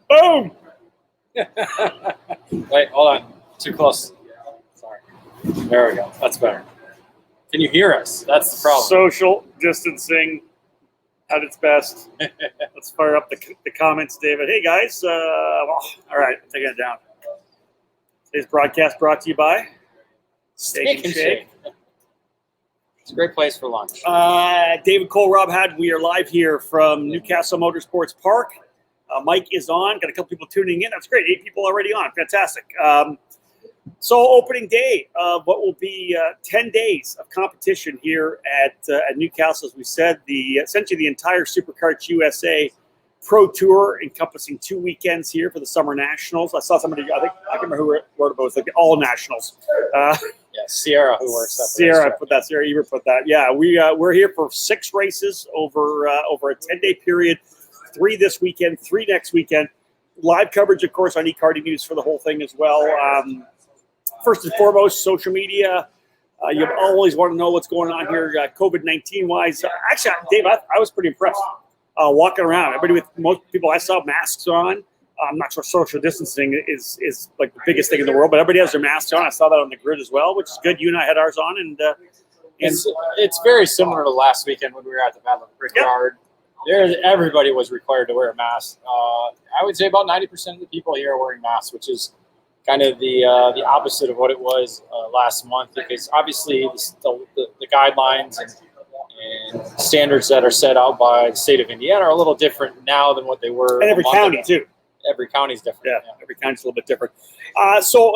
Boom! Wait, hold on. Too close. Sorry. There we go. That's better. Can you hear us? That's the problem. Social distancing at its best. Let's fire up the comments, David. Hey, guys. All right, I'm taking it down. Today's broadcast brought to you by Steak and Shake. It's a great place for lunch. David Cole, Rob Hadd. We are live here from Newcastle Motorsports Park. Mike is on. Got a couple people tuning in. That's great. 8 people already on. Fantastic. So opening day of what will be 10 days of competition here at Newcastle. As we said, essentially the entire SuperKarts USA Pro Tour, encompassing 2 weekends here for the SummerNationals. I saw somebody, I can't remember who wrote about it. It's like the all-nationals. Sierra, who works at Sierra put that. Sierra Eber put that. Yeah, we're here for 6 races over a 10-day period. 3 this weekend, 3 next weekend. Live coverage, of course, on eKartingNews for the whole thing as well. First and foremost, social media. You always want to know what's going on here, COVID-19 wise. Actually, Dave, I was pretty impressed walking around. Most people I saw masks on. I'm not sure social distancing is like the biggest thing in the world, but everybody has their masks on. I saw that on the grid as well, which is good. You and I had ours on, and it's very similar to last weekend when we were at the Battle of Brickyard. Everybody was required to wear a mask. I would say about 90% of the people here are wearing masks, which is kind of the opposite of what it was last month, because obviously the guidelines and standards that are set out by the state of Indiana are a little different now than what they were. And every county too. Every county is different. Yeah, every county's a little bit different.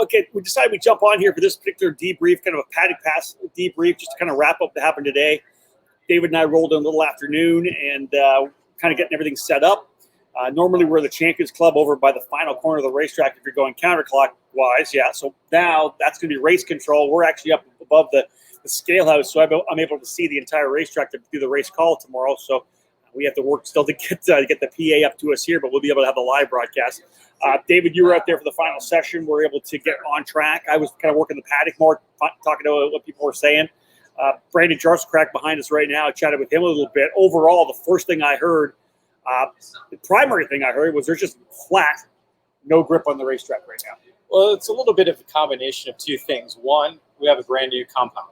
Okay, we decided we'd jump on here for this particular debrief, kind of a paddock pass debrief, just to kind of wrap up what happened today. David and I rolled in a little afternoon and kind of getting everything set up. Normally we're the Champions Club over by the final corner of the racetrack if you're going counterclockwise. Yeah, so now that's going to be race control. We're actually up above the scale house, so I'm able to see the entire racetrack to do the race call tomorrow. So we have to work still to get the PA up to us here, but we'll be able to have the live broadcast. David, you were out there for the final session. We were able to get on track. I was kind of working the paddock more, talking to what people were saying. Brandon Jarskrak behind us right now. I chatted with him a little bit. Overall, the first thing I heard, the primary thing I heard was there's just flat, no grip on the racetrack right now. Well, it's a little bit of a combination of 2 things. One, we have a brand new compound.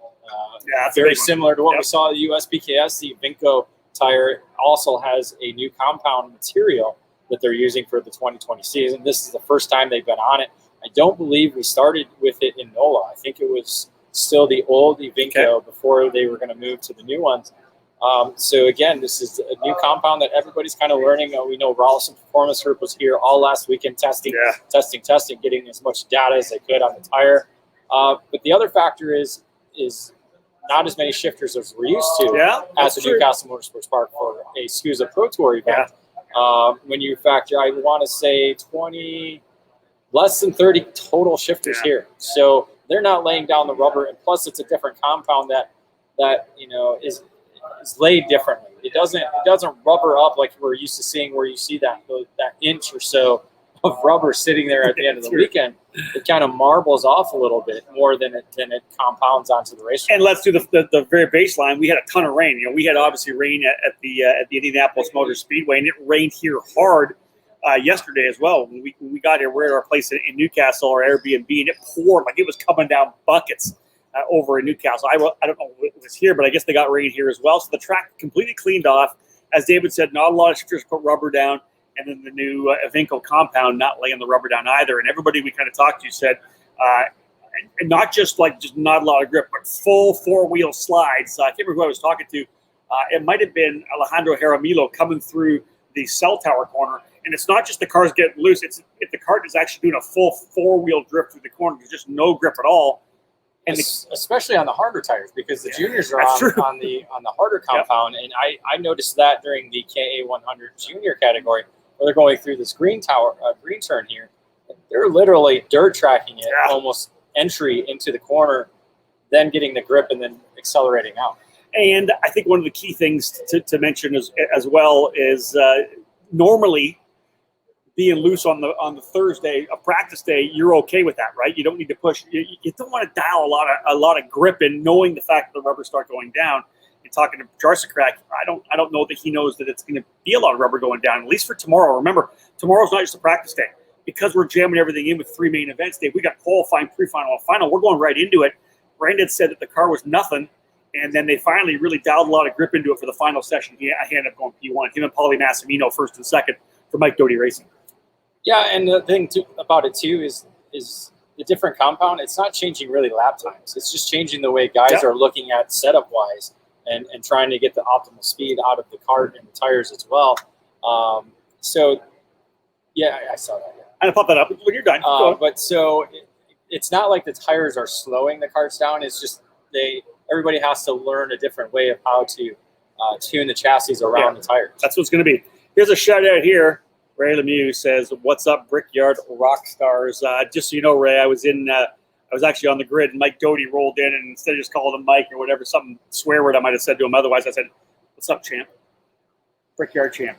Very similar to what we saw at the USBKS. The Vinco tire also has a new compound material that they're using for the 2020 season. This is the first time they've been on it. I don't believe we started with it in NOLA. I think it was still the old Vinco before they were going to move to the new ones. So again, this is a new compound that everybody's kind of learning. We know Rollison Performance Group was here all last weekend testing, getting as much data as they could on the tire. But the other factor is not as many shifters as we're used to at the Newcastle Motorsports Park for a SKUSA Pro Tour event. When you factor, I want to say less than 30 total shifters here. So they're not laying down the rubber, and plus it's a different compound that is laid differently. It doesn't rubber up like we're used to seeing, where you see that inch or so of rubber sitting there at the end of the weekend. It kind of marbles off a little bit more than it compounds onto the racetrack. And let's do the very baseline. We had a ton of rain. We had obviously rain at the Indianapolis Motor Speedway, and it rained here hard yesterday as well. When we got here, we're at our place in Newcastle, our Airbnb, and it poured like it was coming down buckets over in Newcastle. I don't know what was here, but I guess they got rain here as well. So the track completely cleaned off. As David said, not a lot of shifters put rubber down, and then the new Vinco compound not laying the rubber down either. And everybody we kind of talked to said, and not just not a lot of grip, but full 4-wheel slides. I can't remember who I was talking to. It might have been Alejandro Jaramillo coming through the cell tower corner. And it's not just the cars getting loose. It's if the kart is actually doing a full 4-wheel drift through the corner. There's just no grip at all. And especially on the harder tires, because the juniors are on the harder compound. And I noticed that during the KA100 junior category, where they're going through this green turn here. They're literally dirt tracking it, almost entry into the corner, then getting the grip and then accelerating out. And I think one of the key things to mention as well is normally being loose on the Thursday, a practice day, you're okay with that, right? You don't need to push. You don't want to dial a lot of grip in, knowing the fact that the rubber start going down. And talking to Jarsakrak, I don't know that he knows that it's going to be a lot of rubber going down, at least for tomorrow. Remember, tomorrow's not just a practice day. Because we're jamming everything in with 3 main events, Dave, we got qualifying, pre-final, and final. We're going right into it. Brandon said that the car was nothing, and then they finally really dialed a lot of grip into it for the final session. He ended up going P1. Him and Paulie Massimino first and second for Mike Doty Racing. Yeah, and the thing about it too is the different compound. It's not changing really lap times. It's just changing the way guys are looking at setup-wise and trying to get the optimal speed out of the kart and the tires as well. So, yeah, I saw that. And I pop that up when you're done. But so it's not like the tires are slowing the carts down. It's just everybody has to learn a different way of how to tune the chassis around the tires. That's what's going to be. Here's a shout out here. Ray Lemieux says, "What's up, Brickyard rock stars?" Just so you know, Ray, I was actually on the grid, and Mike Doty rolled in, and instead of just calling him Mike or whatever, some swear word I might have said to him otherwise, I said, "What's up, champ? Brickyard champ."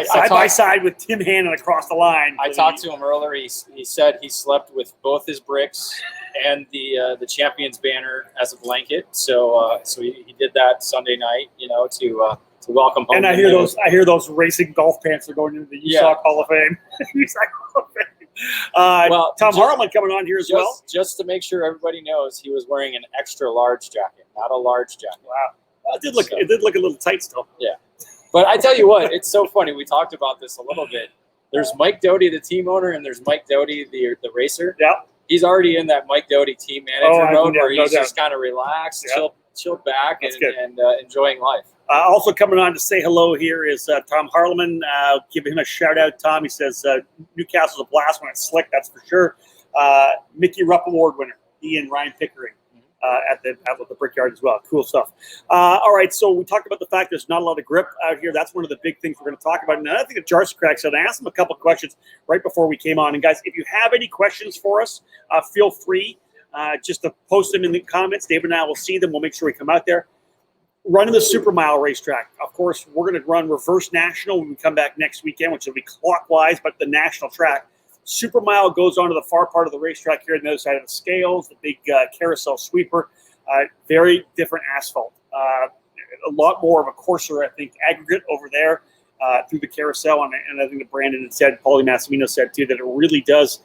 Side by side with Tim Hannon across the line. I talked to him earlier. He said he slept with both his bricks and the champions banner as a blanket. So he did that Sunday night, to welcome home. And I hear those racing golf pants are going into the USAC Hall of Fame. USAC Hall of Fame. Tom Harleman coming on here as well. Just to make sure everybody knows, he was wearing an extra large jacket, not a large jacket. Wow, it did look a little tight still. Yeah. But I tell you what, it's so funny. We talked about this a little bit. There's Mike Doty, the team owner, and there's Mike Doty, the racer. Yeah. He's already in that Mike Doty team manager mode where he's just kind of relaxed, chilled back, and enjoying life. Also coming on to say hello here is Tom Harleman. Give him a shout out, Tom. He says Newcastle's a blast when it's slick, that's for sure. Mickey Rupp Award winner, he and Ryan Pickering. At the Brickyard as well. Cool stuff. All right, so we talked about the fact there's not a lot of grip out here. That's one of the big things we're going to talk about. And another thing that Jarsakrak said, I asked him a couple of questions right before we came on. And guys, if you have any questions for us, feel free just to post them in the comments. David and I will see them. We'll make sure we come out there. Running the Super Mile racetrack. Of course, we're going to run Reverse National when we come back next weekend, which will be clockwise, but the national track. Super Mile goes on to the far part of the racetrack here on the other side of the scales, the big carousel sweeper. Very different asphalt. A lot more of a coarser, I think, aggregate over there through the carousel. And I think that Brandon had said, Paulie Massimino said too, that it really does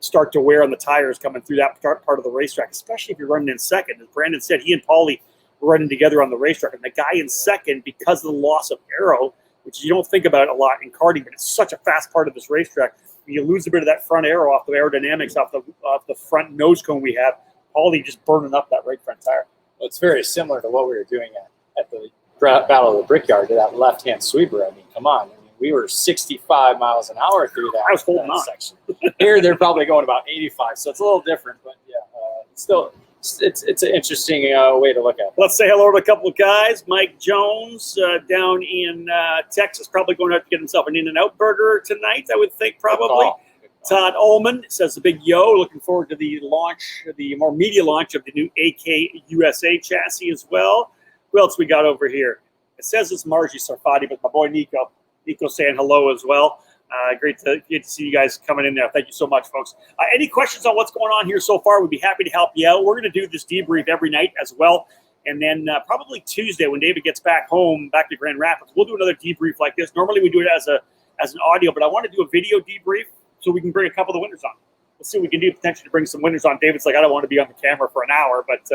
start to wear on the tires coming through that part of the racetrack, especially if you're running in second. As Brandon said, he and Paulie were running together on the racetrack. And the guy in second, because of the loss of aero, which you don't think about a lot in karting, but it's such a fast part of this racetrack, you lose a bit of that front aero off the aerodynamics, off the front nose cone we have. Paulie just burning up that right front tire. Well, it's very similar to what we were doing at the Battle of the Brickyard, to that left-hand sweeper. I mean, come on. We were 65 miles an hour through that. I was holding on. Section. Here, they're probably going about 85, so it's a little different. But, yeah, still, it's an interesting way to look at it. Let's say hello to a couple of guys. Mike Jones down in Texas, probably going out to get himself an In-N-Out burger tonight, I would think, probably. Todd Ullman says a big yo. Looking forward to the launch, the more media launch of the new AK USA chassis as well. Who else we got over here? It says it's Margie Sarfati, but my boy Nico. Nico saying hello as well. Great to see you guys coming in there. Thank you so much, folks. Any questions on what's going on here so far? We'd be happy to help you out. We're going to do this debrief every night as well. And then probably Tuesday when David gets back home, back to Grand Rapids, we'll do another debrief like this. Normally we do it as an audio, but I want to do a video debrief so we can bring a couple of the winners on. Let's see what we can do potentially to bring some winners on. David's like, I don't want to be on the camera for an hour, but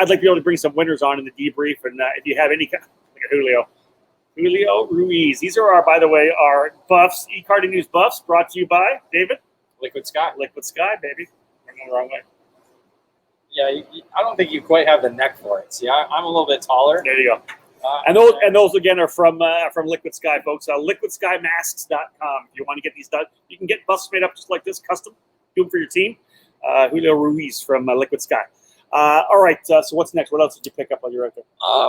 I'd like to be able to bring some winners on in the debrief. And if you have any, look at Julio Ruiz. These are by the way, our buffs, eKartingNews buffs, brought to you by David. Liquid Sky, baby. I'm going the wrong way. Yeah, I don't think you quite have the neck for it. See, I'm a little bit taller. There you go. And those again are from Liquid Sky, folks. LiquidSkyMasks.com. If you want to get these done, you can get buffs made up just like this, custom. Do them for your team. Julio Ruiz from Liquid Sky. All right. So what's next? What else did you pick up while you're out there?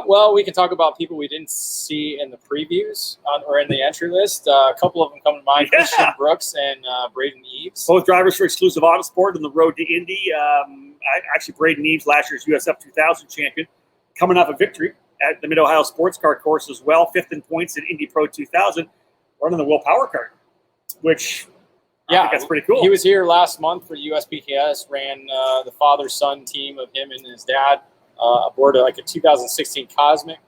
Well, we can talk about people we didn't see in the previews or in the entry list. A couple of them come to mind: Christian Brooks and Braden Eves. Both drivers for Exclusive Autosport on the road to Indy. Actually, Braden Eves, last year's USF 2000 champion, coming off a victory at the Mid-Ohio Sports Car course as well, 5th in points in Indy Pro 2000, running the Will Power Kart. which yeah, I think that's pretty cool. He was here last month for USPKS, ran the father-son team of him and his dad aboard a 2016 Cosmic.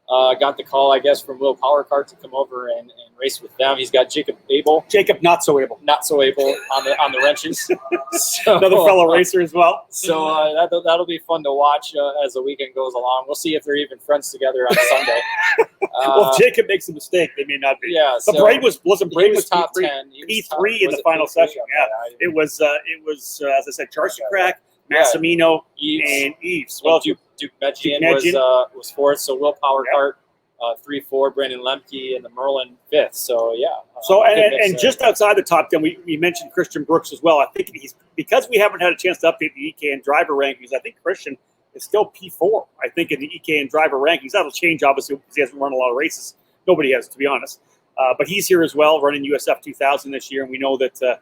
Got the call, I guess, from Will Powerkart to come over and race with them. He's got Jacob Abel. Jacob, not so able on the wrenches. So, another fellow racer as well. So that'll be fun to watch as the weekend goes along. We'll see if they're even friends together on Sunday. Well, if Jacob makes a mistake, they may not be. Yeah, but so Braid was top P3, 10. P3 in the final session. Yeah, it was as I said, Charles Crack, Massimino, and Eves. Well, Duke Medjian was fourth, so Will Powerkart 3-4, Brandon Lemke, and the Merlin fifth. So yeah. So and just outside the top 10, we mentioned Christian Brooks as well. I think he's, because we haven't had a chance to update the EKN driver rankings, I think Christian is still P4. I think in the EKN driver rankings, that'll change obviously because he hasn't run a lot of races. Nobody has, to be honest. But he's here as well, running USF 2000 this year, and we know that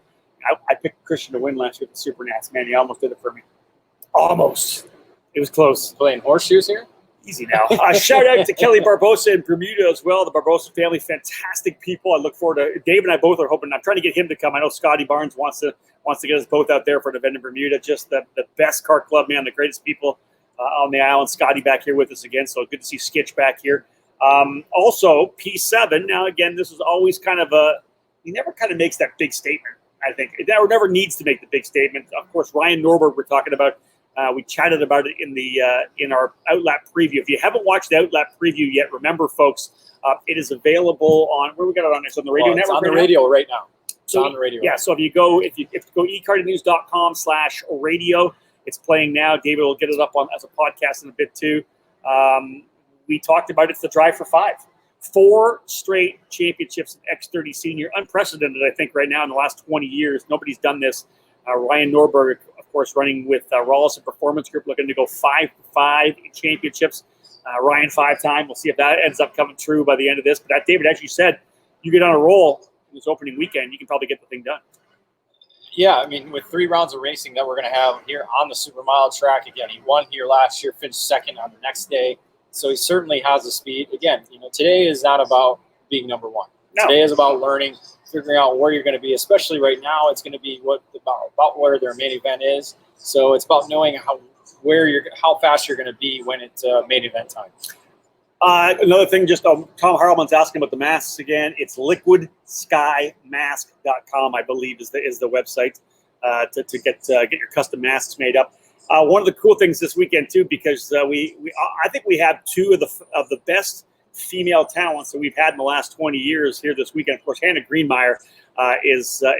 I picked Christian to win last year at the Super Nats. Man, he almost did it for me. Almost. It was close. Playing horseshoes here? Easy now. Shout out to Kelly Barbosa in Bermuda as well. The Barbosa family, fantastic people. I look forward to. Dave and I both are hoping. I'm trying to get him to come. I know Scotty Barnes wants to get us both out there for an event in Bermuda. Just the best kart club, man. The greatest people on the island. Scotty back here with us again. So good to see Skitch back here. Also P7. Now again, this is always kind of he never kind of makes that big statement. I think it never needs to make the big statement. Of course, Ryan Norberg we're talking about. We chatted about it in our Outlap preview. If you haven't watched the Outlap preview yet, remember, folks, it is available on where we got it on next on the radio network. It's on the radio right now. It's on the radio. Yeah. So if you go eKartingNews.com/radio, it's playing now. David will get it up on as a podcast in a bit too. We talked about it's the drive for 5. 4 straight championships in X30 Senior, unprecedented, I think, right now in the last 20 years. Nobody's done this. Ryan Norberg, of course, running with Rawlison Performance Group, looking to go 5-5 in championships. Ryan 5-time. We'll see if that ends up coming true by the end of this. But David, as you said, you get on a roll in this opening weekend, you can probably get the thing done. Yeah, I mean, with 3 rounds of racing that we're going to have here on the Super Mile track, again, he won here last year, finished second on the next day. So he certainly has the speed. Again, today is not about being number one. No. Today is about learning, figuring out where you're going to be, especially right now. It's going to be about where their main event is. So it's about knowing how fast you're going to be when it's main event time. Another thing, just Tom Harleman's asking about the masks again. It's liquidskymask.com, I believe, is the website to get your custom masks made up. One of the cool things this weekend too, because I think we have 2 of the best female talents that we've had in the last 20 years here this weekend. Of course, Hannah Greenmeyer is a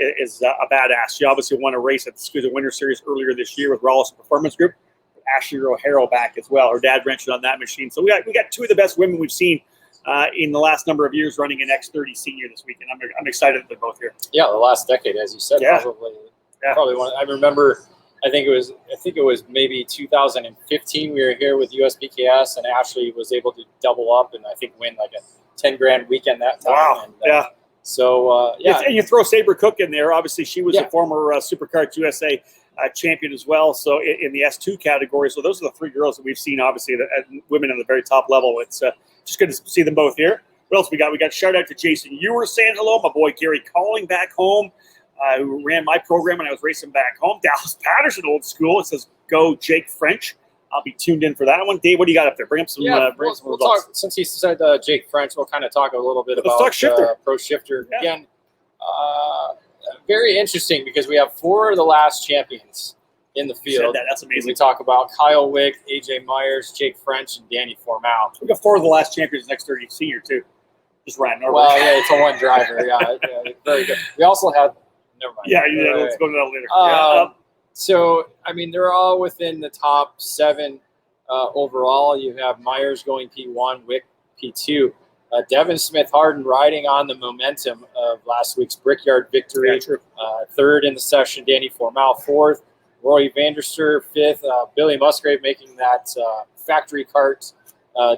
badass. She obviously won a race at the SKUSA Winter Series earlier this year with Rawlison Performance Group. Ashley O'Hara back as well. Her dad wrenched on that machine. So we got 2 of the best women we've seen in the last number of years running an X30 Senior this weekend. I'm excited that they're both here. Yeah, the last decade, as you said, probably one. I remember. I think it was maybe 2015. We were here with USPKS, and Ashley was able to double up and I think win like a $10,000 weekend that time. Wow! And, So and you throw Sabre Cook in there. Obviously, she was a former Superkarts USA champion as well. So in the S2 category. So those are the 3 girls that we've seen. Obviously, women at the very top level. It's just good to see them both here. What else we got? We got shout out to Jason Ewer saying hello. My boy Gary calling back home. Who ran my program when I was racing back home. Dallas Patterson, old school. It says, go Jake French. I'll be tuned in for that one. Dave, what do you got up there? Bring up some we'll talk, since he said Jake French, we'll kind of talk a little bit about Pro Shifter. Yeah. Again, very interesting because we have 4 of the last champions in the field. That's amazing. We talk about Kyle Wick, AJ Myers, Jake French, and Danny Formal. We got 4 of the last champions next 30 Senior, too. Just Ryan Norberg. Well, yeah, it's a 1 driver. Yeah, very good. We also have never mind. Yeah, let's go to that later. So, I mean, they're all within the top 7 overall. You have Myers going P1, Wick P2. Devin Smith Harden riding on the momentum of last week's Brickyard victory. Yeah, 3rd in the session, Danny Formal 4th. Roy Vanderster 5th. Billy Musgrave making that factory kart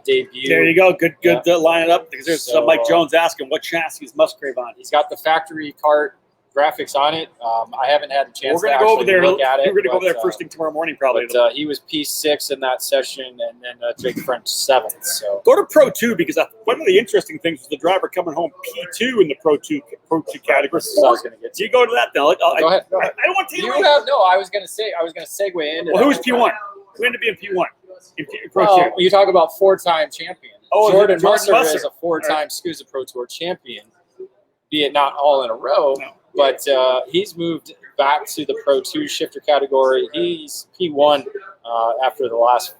debut. There you go. Good line it up because there's Mike Jones asking what chassis is Musgrave on. He's got the factory kart graphics on it. I haven't had a chance We're to going to go over there. look at it. We're going to go over there first thing tomorrow morning, probably. But he was P6 in that session, and then Jake French 7th. So go to Pro 2 because one of the interesting things was the driver coming home P2 in the Pro 2 category. This is what I was going to get to. You go to that then. Go ahead. I don't want to take you have no. I was going to segue into. Well, who was P1? Who ended up being P1 in Pro 2? You talk about 4-time champion. Oh, Jordan Musser is a 4-time SKUSA Pro Tour champion, be it not all in a row. No. But he's moved back to the Pro 2 shifter category. He's P1 after the last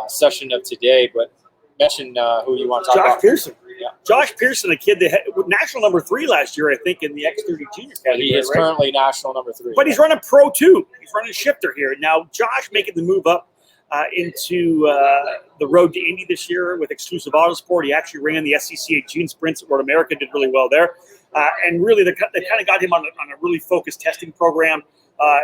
session of today. But mention who you want to talk about. Josh Pearson. Yeah. Josh Pearson, a kid that had national number 3 last year, I think, in the X30 junior category. He is currently national number 3. But he's running Pro 2. He's running shifter here. Now, Josh making the move up into the road to Indy this year with Exclusive Autosport. He actually ran the SCCA June Sprints at Road America, did really well there. And really, they kind of got him on a really focused testing program.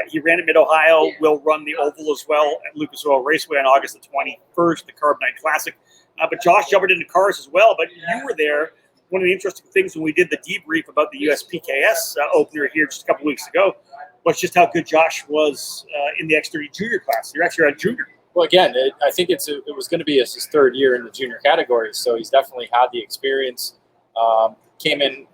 He ran at Mid-Ohio, will run the Oval as well at Lucas Oil Raceway on August the 21st, the Carb Night Classic. But Josh jumped into cars as well. But you were there. One of the interesting things when we did the debrief about the USPKS opener here just a couple weeks ago was just how good Josh was in the X30 junior class. You're actually a junior. Well, again, I think it was going to be his 3rd year in the junior category, so he's definitely had the experience. Came in,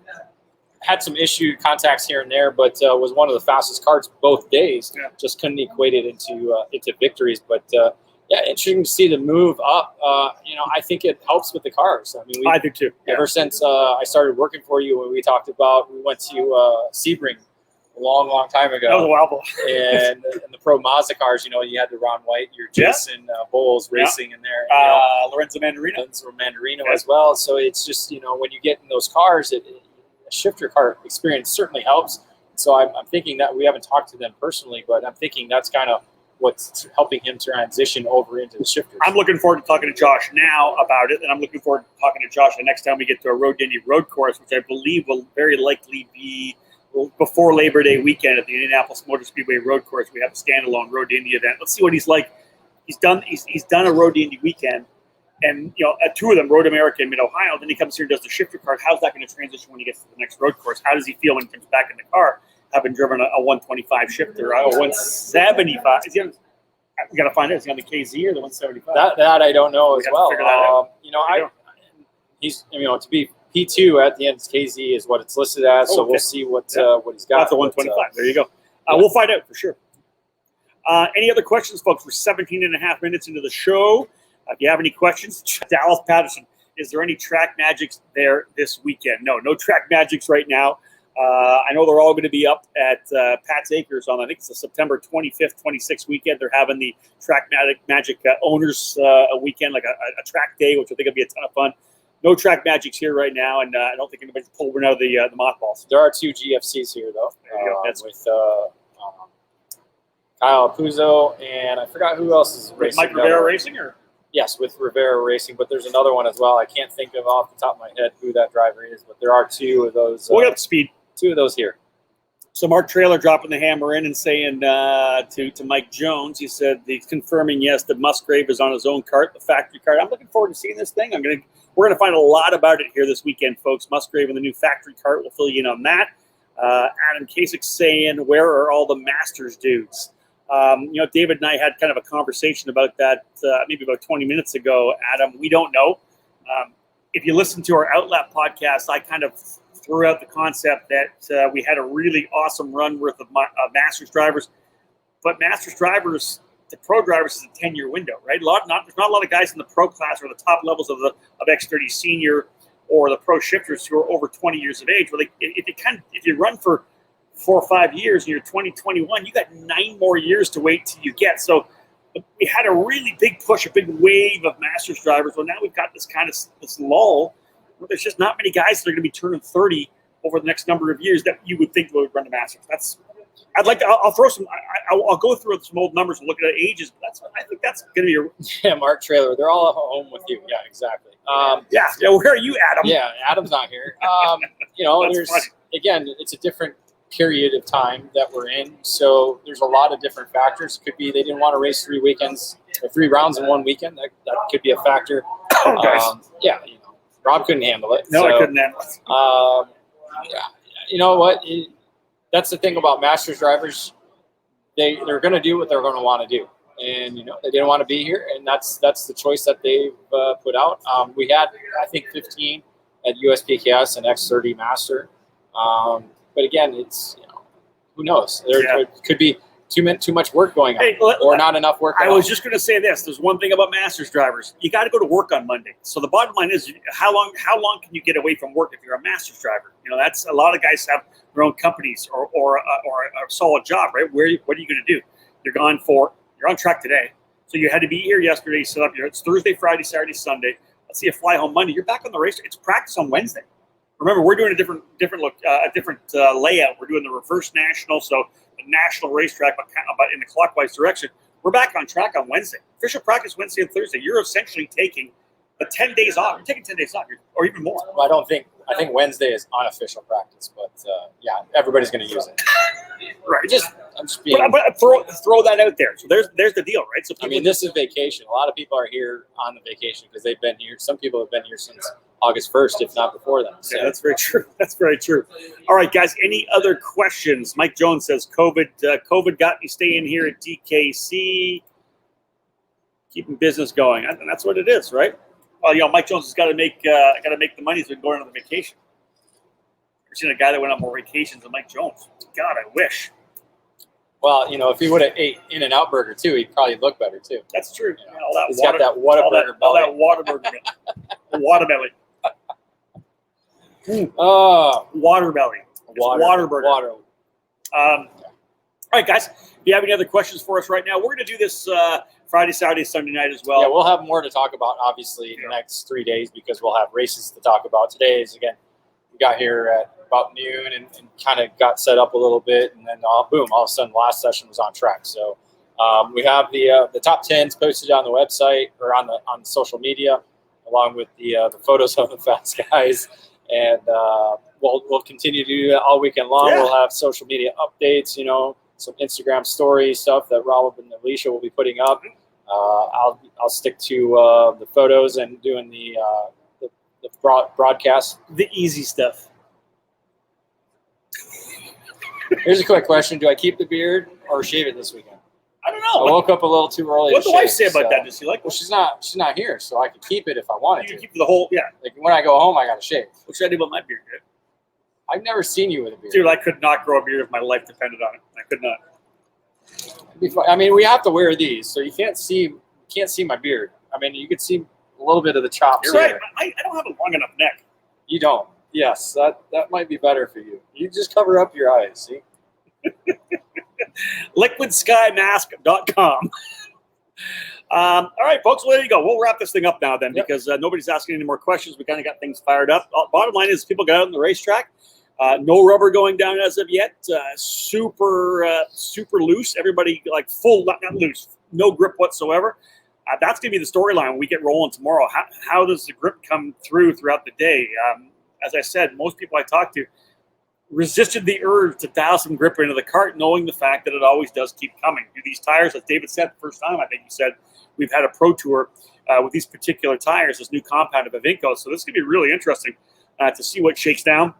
had some issue contacts here and there, but was one of the fastest carts both days. Yeah. Just couldn't equate it into victories. But yeah, interesting to see the move up. I think it helps with the cars. I mean, I do too. Yeah. Ever since I started working for you, when we talked about, we went to Sebring a long time ago. That was a while. And the pro Mazda cars, you had the Ron White, your Jason Bowles racing in there. Lorenzo Mandarino as well. So it's just, when you get in those cars, a shifter car experience certainly helps. So I'm thinking that we haven't talked to them personally, but I'm thinking that's kind of what's helping him transition over into the shifter. I'm looking forward to talking to Josh now about it, and I'm looking forward to talking to Josh the next time we get to a Road to Indy road course, which I believe will very likely be before Labor Day weekend at the Indianapolis Motor Speedway road course. We have a standalone Road to Indy event. Let's see what he's like. He's done a Road to Indy weekend, and at 2 of them, Road America and Mid-Ohio. Then he comes here and does the shifter cart. How's that going to transition when he gets to the next road course? How does he feel when he comes back in the car, having driven a 125 shifter, a 175? We got to find out. Is he on the KZ or the 175? That I don't know as well. He's to be P2 at the end of KZ is what it's listed as. So we'll see what he's got. That's a 125. There you go. We'll find out for sure. Any other questions, folks? We're 17 and a half minutes into the show. If you have any questions, Dallas Patterson, is there any track magics there this weekend? No track magics right now. I know they're all going to be up at Pat's Acres on, I think it's the September 25th, 26th weekend. They're having the Track Magic Owners weekend, like a track day, which I think will be a ton of fun. No track magics here right now, and I don't think anybody's pulled one out of the mothballs. There are 2 GFCs here, though. That's with Kyle Puzo, and I forgot who else is racing. Mike Rivera Racing? Or? Yes, with Rivera Racing, but there's another one as well. I can't think of off the top of my head who that driver is, but there are 2 of those. We'll get up to speed. 2 of those here. So Mark Traylor dropping the hammer in and saying to Mike Jones, he said he's confirming, yes, that Musgrave is on his own kart, the factory kart. I'm looking forward to seeing this thing. We're going to find a lot about it here this weekend, folks. Musgrave and the new factory kart will fill you in on that. Adam Kasich saying, where are all the Masters dudes? David and I had kind of a conversation about that maybe about 20 minutes ago. Adam, we don't know. If you listen to our Outlet podcast, I kind of threw out the concept that we had a really awesome run worth of Masters drivers. But Masters drivers, the pro drivers, is a 10-year window, right? There's not a lot of guys in the pro class or the top levels of X30 senior or the pro shifters who are over 20 years of age. Where if you run for 4 or 5 years and you're 20, 21, you got 9 more years to wait till you get. So we had a really big push, a big wave of Masters drivers. Well, now we've got this lull. Well, there's just not many guys that are going to be turning 30 over the next number of years that you would think would run the Masters. I'll throw some. I'll go through some old numbers and look at ages. But I think that's going to be Mark Traylor. They're all at home with you. Yeah, exactly. Yeah. Where are you, Adam? Yeah, Adam's not here. Again, it's a different period of time that we're in, so there's a lot of different factors. Could be they didn't want to race 3 weekends or 3 rounds in one weekend. That could be a factor. Rob couldn't handle it. No, I couldn't handle it. You know what? that's the thing about Masters drivers. They're going to do what they're going to want to do. And, they didn't want to be here, and that's the choice that they've put out. We had, I think, 15 at USPKS and X30 Master. But again, it's, who knows? There could be too much work going on, or not enough work. I was just going to say this. There's one thing about Masters drivers. You got to go to work on Monday. So the bottom line is, how long can you get away from work if you're a Masters driver? That's a lot of guys have their own companies or a solid job, right? What are you going to do? You're on track today. So you had to be here yesterday, set up it's Thursday, Friday, Saturday, Sunday. Let's see you fly home Monday. You're back on the race. It's practice on Wednesday. Remember, we're doing a different layout. We're doing the reverse national, so the national racetrack, but in the clockwise direction. We're back on track on Wednesday. Official practice Wednesday and Thursday. You're essentially taking 10 days off. You're taking 10 days off, or even more. Well, I think Wednesday is unofficial practice, but everybody's going to use it. Right. I'm just being. But throw that out there. So there's the deal, right? So this is vacation. A lot of people are here on the vacation because they've been here. Some people have been here since August 1st, if not before then. So. Yeah, that's very true. That's very true. All right, guys. Any other questions? Mike Jones says COVID got me staying here at DKC, keeping business going. And that's what it is, right? Well, Mike Jones has got to make the money so he can go on the vacation. I've seen a guy that went on more vacations than Mike Jones. God, I wish. Well, if he would have ate In-N-Out Burger too, he'd probably look better too. That's true. He's got that Whataburger belly. All that Whataburger waterbelly. Waterbelly. Waterburger. Water. All right, guys. If you have any other questions for us right now, we're going to do this Friday, Saturday, Sunday night as well. Yeah, we'll have more to talk about, obviously, in the next 3 days because we'll have races to talk about. Today is, again, we got here at about noon and kind of got set up a little bit, and then boom, all of a sudden the last session was on track. So we have the top 10s posted on the website or on social media, along with the photos of the fast guys, and we'll continue to do that all weekend long. Yeah. We'll have social media updates, some Instagram story stuff that Rob and Alicia will be putting up. I'll stick to the photos and doing the broadcast. The easy stuff. Here's a quick question: do I keep the beard or shave it this weekend? I don't know. I woke up a little too early. What did the wife say about that? Does she like? Well, she's not here, so I can keep it if I wanted to. You keep the whole, yeah. Like when I go home, I got to shave. What should I do about my beard, dude? I've never seen you with a beard. Dude, I could not grow a beard if my life depended on it. I could not. I mean, we have to wear these, so you can't see my beard. I mean, you could see a little bit of the chops. You're right. I don't have a long enough neck. You don't. Yes, that might be better for you. You just cover up your eyes. See. LiquidSkyMask.com. All right, folks, well, there you go. We'll wrap this thing up now then, because nobody's asking any more questions. We kind of got things fired up. Bottom line is people got out on the racetrack. No rubber going down as of yet. Super loose. Everybody like full, not loose. No grip whatsoever. That's going to be the storyline when we get rolling tomorrow. How does the grip come throughout the day? As I said, most people I talk to resisted the urge to dial some grip into the kart, knowing the fact that it always does keep coming. Do these tires, as David said the first time, I think he said, we've had a Pro Tour with these particular tires, this new compound of Vinco. So this is going to be really interesting to see what shakes down.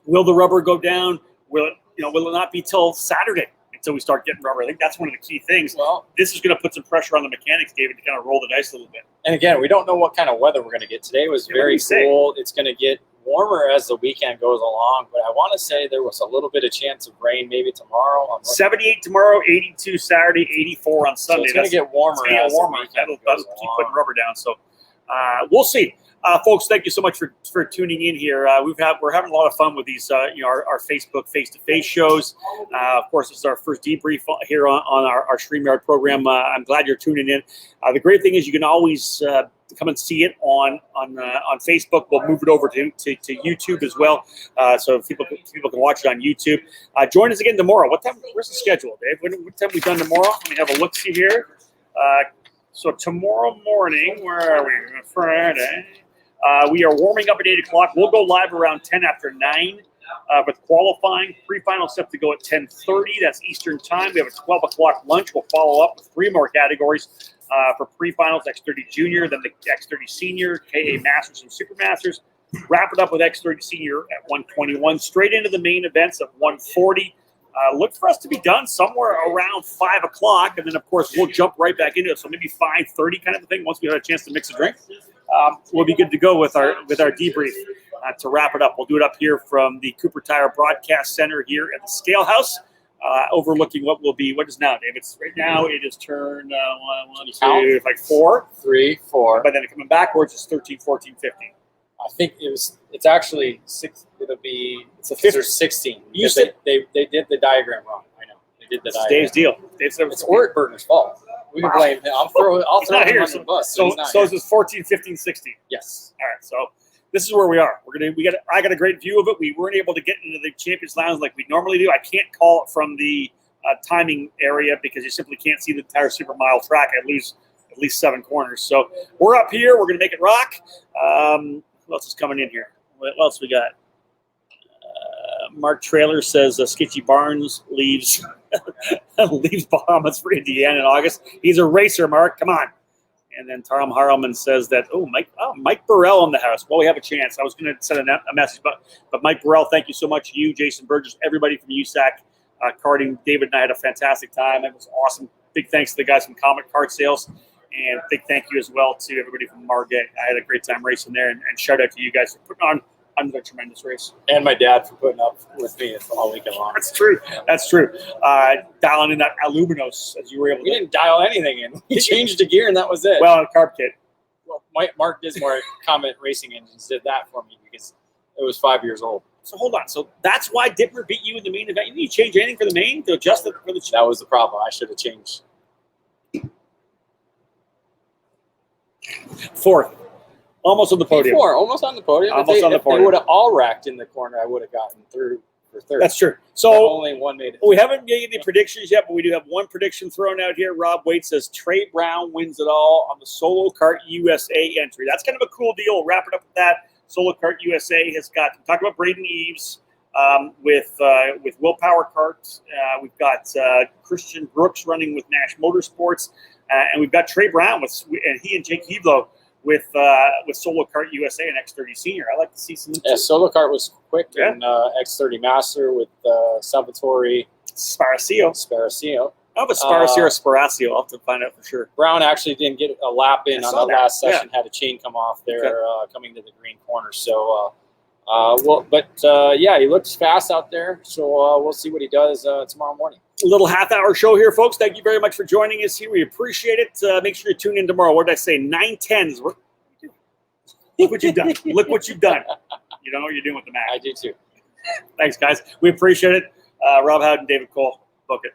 Will the rubber go down? Will it not be till Saturday until we start getting rubber? I think that's one of the key things. Well, this is going to put some pressure on the mechanics, David, to kind of roll the dice a little bit. And again, we don't know what kind of weather we're going to get. Today was very cool. It's going to get warmer as the weekend goes along, but I want to say there was a little bit of chance of rain maybe tomorrow. 78 tomorrow, 82 Saturday, 84 on Sunday. So it's going to get warmer. That'll keep putting rubber down. So we'll see. Folks, thank you so much for tuning in here. We're having a lot of fun with these, our Facebook face-to-face shows. Of course, this is our first debrief here on our StreamYard program. I'm glad you're tuning in. The great thing is you can always come and see it on Facebook. We'll move it over to YouTube as well, so people can watch it on YouTube. Join us again tomorrow. What time? Where's the schedule, Dave? What time we done tomorrow? Let me have a look. See here. So tomorrow morning, where are we? Friday. We are warming up at 8 o'clock. We'll go live around 10 after 9 with qualifying. Pre-final set to go at 10:30. That's Eastern time. We have a 12 o'clock lunch. We'll follow up with 3 more categories for pre-finals, X30 Junior, then the X30 Senior, KA Masters and Supermasters. Wrap it up with X30 Senior at 121. Straight into the main events at 140. Look for us to be done somewhere around 5 o'clock, and then of course we'll jump right back into it. So maybe 5:30 kind of a thing. Once we have a chance to mix a drink, we'll be good to go with our debrief to wrap it up. We'll do it up here from the Cooper Tire Broadcast Center here at the Scale House, overlooking what is now, David. Right now it is turn 1, 2, like 4, 3, 4. But then coming backwards is 13, 14, 15. I think it's actually 6. It's a 15 or 16. You said they did the diagram wrong. I know they did the diagram. Dave's deal. It's Ortberger's fault. We can blame him. I'll throw him under the bus. So this is 14, 15, 16. Yes. All right. So this is where we are. I got a great view of it. We weren't able to get into the Champions Lounge like we normally do. I can't call it from the timing area because you simply can't see the entire Super Mile track. I lose at least 7 corners. So we're up here. We're going to make it rock. Who else is coming in here? What else we got? Mark Trailer says Skitchy Barnes leaves Bahamas for Indiana in August. He's a racer, Mark. Come on. And then Tom Harleman says that, Mike Burrell in the house. Well, we have a chance. I was going to send a message, but Mike Burrell, thank you so much. You, Jason Burgess, everybody from USAC Karting. David and I had a fantastic time. It was awesome. Big thanks to the guys from Comet Kart Sales. And big thank you as well to everybody from Margate. I had a great time racing there, and shout out to you guys for putting on another tremendous race. And my dad for putting up with me all weekend long. That's true. Dialing in that aluminos as you were able to. We didn't dial anything in. We changed a gear, and that was it. Well, a carb kit. Well, Mark Dismore at Comet Racing Engines did that for me because it was 5 years old. So hold on. So that's why Dipper beat you in the main event. You need to change anything for the main to adjust it for the. That was the problem. I should have changed. 4th. Almost on the podium. Almost on the podium. If they would have all racked in the corner, I would have gotten through for third. That's true. So only one made it. We haven't made any predictions yet, but we do have one prediction thrown out here. Rob Waite says Trey Brown wins it all on the Solo Kart USA entry. That's kind of a cool deal. We'll wrap it up with that. Solo Kart USA has got, talk about Braden Eves with Willpower Karts. We've got Christian Brooks running with Nash Motorsports. And we've got Trey Brown and he and Jake Heblo with Solo Kart USA and X30 Senior. I like to see some. Yeah, Solo Kart was quick, and X30 Master with Salvatore Sparacio. I don't know if it's Sparacio or Sparacio. I'll have to find out for sure. Brown actually didn't get a lap in on the last session. Had a chain come off there coming to the green corner. So, he looks fast out there. So we'll see what he does tomorrow morning. A little half-hour show here, folks. Thank you very much for joining us here. We appreciate it. Make sure you tune in tomorrow. What did I say? 9:10. Look what you've done. Look what you've done. You don't know what you're doing with the Mac. I do too. Thanks, guys. We appreciate it. Rob Howden, David Cole. Book it.